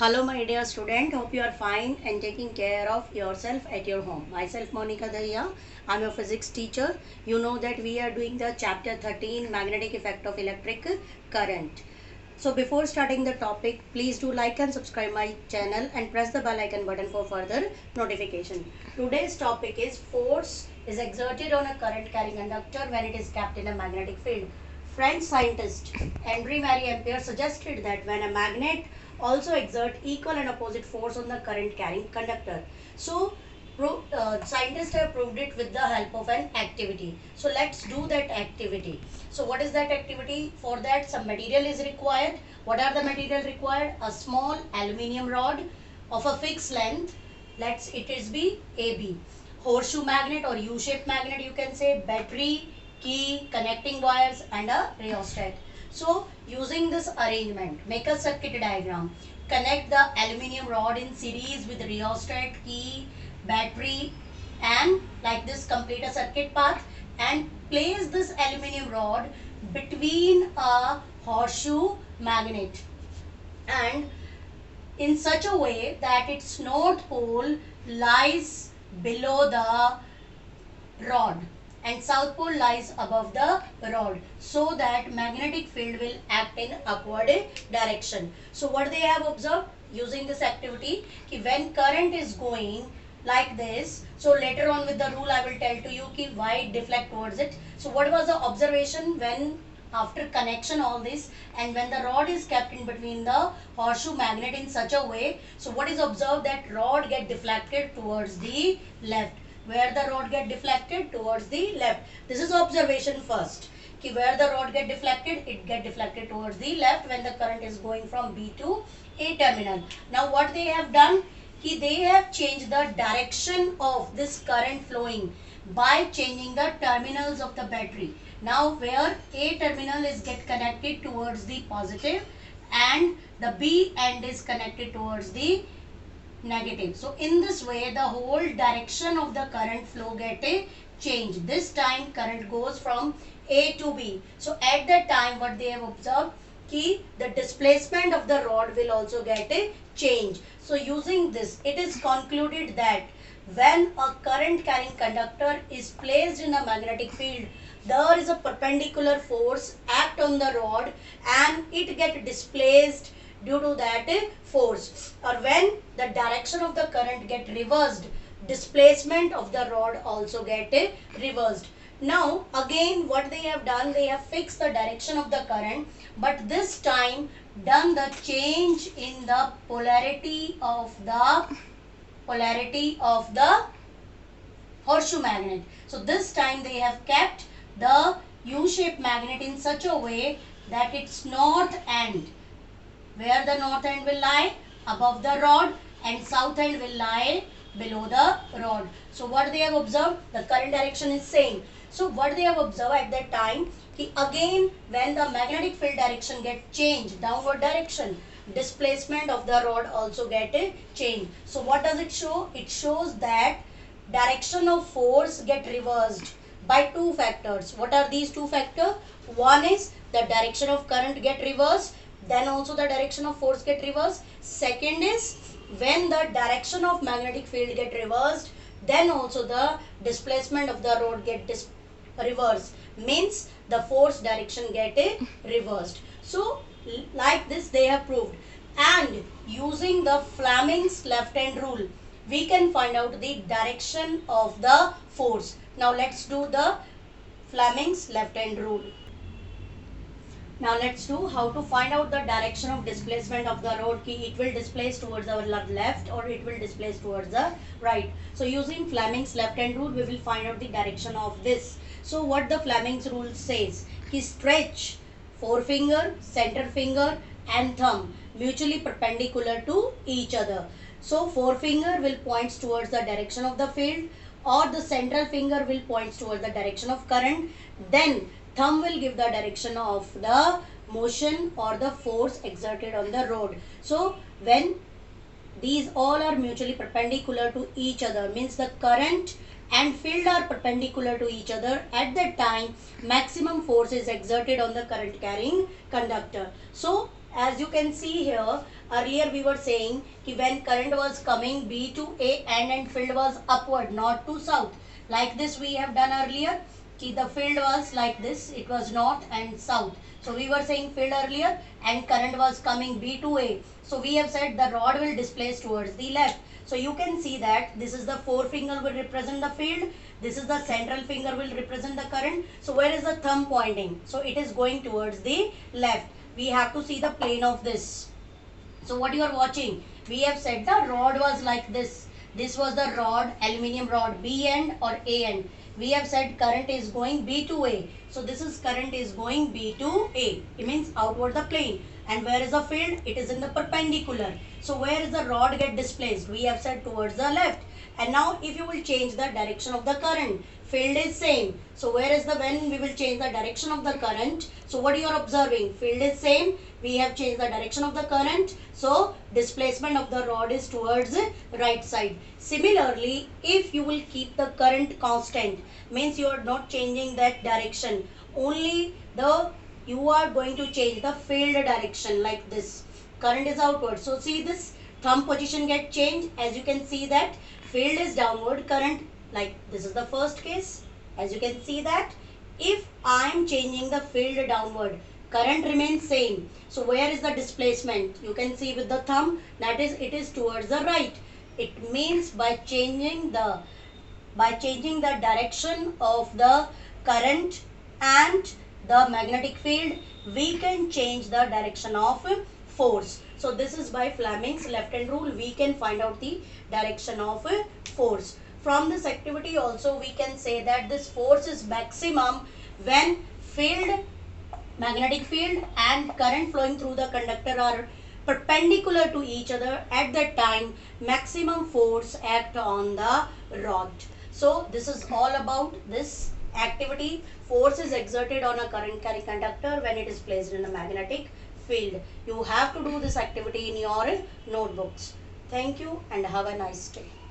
Hello my dear student, hope you are fine and taking care of yourself at your home. Myself Monica Dahiya, I am your physics teacher. You know that we are doing the chapter 13 magnetic effect of electric current. So before starting the topic, please do like and subscribe my channel and press the bell icon button for further notification. Today's topic is force is exerted on a current carrying conductor when it is kept in a magnetic field. French scientist Henri Marie Ampere suggested that when a magnet also exert equal and opposite force on the current carrying conductor. So scientists have proved it with the help of an activity. So let's do that activity. So what is that activity? For that some material is required. What are the material required? A small aluminium rod of a fixed length. It is be AB. Horseshoe magnet or U-shaped magnet you can say, battery, key, connecting wires and a rheostat. So using this arrangement, make a circuit diagram. Connect the aluminium rod in series with rheostat, key, battery and like this complete a circuit path and place this aluminium rod between a horseshoe magnet and in such a way that its north pole lies below the rod and south pole lies above the rod, so that magnetic field will act in upward direction. So what they have observed using this activity, when current is going like this, so later on with the rule I will tell to you why it deflect towards it. So what was the observation when after connection all this and when the rod is kept in between the horseshoe magnet in such a way, so what is observed, that rod get deflected towards the left. Where the rod get deflected? Towards the left. This is observation first. Where the rod get deflected? It get deflected towards the left when the current is going from B to A terminal. Now what they have done? They have changed the direction of this current flowing by changing the terminals of the battery. Now where A terminal is get connected towards the positive and the B end is connected towards the negative. So in this way the whole direction of the current flow get a change. This time current goes from A to B. So at that time what they have observed, the displacement of the rod will also get a change. So using this it is concluded that when a current carrying conductor is placed in a magnetic field, there is a perpendicular force act on the rod and it get displaced due to that force, or when the direction of the current get reversed, displacement of the rod also get reversed. Now again what they have done, they have fixed the direction of the current, but this time done the change in the polarity of the horseshoe magnet. So this time they have kept the U-shaped magnet in such a way that its north end, where the north end will lie above the rod and south end will lie below the rod. So what they have observed, the current direction is same. So what they have observed at that time, again when the magnetic field direction get changed downward direction, displacement of the rod also get a change. So what does it show? It shows that direction of force get reversed by two factors. What are these two factors? One is the direction of current get reversed, then also the direction of force get reversed. Second is when the direction of magnetic field get reversed, then also the displacement of the rod get reversed, means the force direction get reversed. So like this they have proved, and using the Fleming's left hand rule we can find out the direction of the force. Now let's do the Fleming's left hand rule. Now let's do how to find out the direction of displacement of the rod. It will displace towards our left or it will displace towards the right. So using Fleming's left hand rule we will find out the direction of this. So what the Fleming's rule says, stretch forefinger, center finger and thumb mutually perpendicular to each other. So forefinger will points towards the direction of the field, or the central finger will points towards the direction of current. Then thumb will give the direction of the motion or the force exerted on the rod. So when these all are mutually perpendicular to each other, means the current and field are perpendicular to each other, at that time maximum force is exerted on the current carrying conductor. So As you can see here, earlier we were saying कि when current was coming B to A and field was upward, not to south. Like this we have done earlier. कि the field was like this, it was north and south. So we were saying field earlier and current was coming B to A. So we have said the rod will displace towards the left. So you can see that this is the forefinger will represent the field. This is the central finger will represent the current. So where is the thumb pointing? So it is going towards the left. We have to see the plane of this. So what you are watching? We have said the rod was like this. This was the rod, aluminium rod, B end or A end. We have said current is going B to A. So this is current is going B to A. It means outward the plane. And where is the field? It is in the perpendicular. So where is the rod get displaced? We have said towards the left. And now if you will change the direction of the current, field is same. So where is the, when we will change the direction of the current? So what you are observing? Field is same. We have changed the direction of the current. So displacement of the rod is towards the right side. Similarly, if you will keep the current constant, means you are not changing that direction. Only you are going to change the field direction like this. Current is outward. So see this thumb position get changed. As you can see that field is downward, current, like this is the first case. As you can see that if I am changing the field downward, current remains same. So where is the displacement? You can see with the thumb, that is it is towards the right. It means by changing the direction of the current and the magnetic field, we can change the direction of force. So this is by Fleming's left hand rule, we can find out the direction of force. From this activity also we can say that this force is maximum when magnetic field and current flowing through the conductor are perpendicular to each other. At that time maximum force act on the rod. So this is all about this activity. Force is exerted on a current carrying conductor when it is placed in a magnetic field. You have to do this activity in your notebooks. Thank you and have a nice day.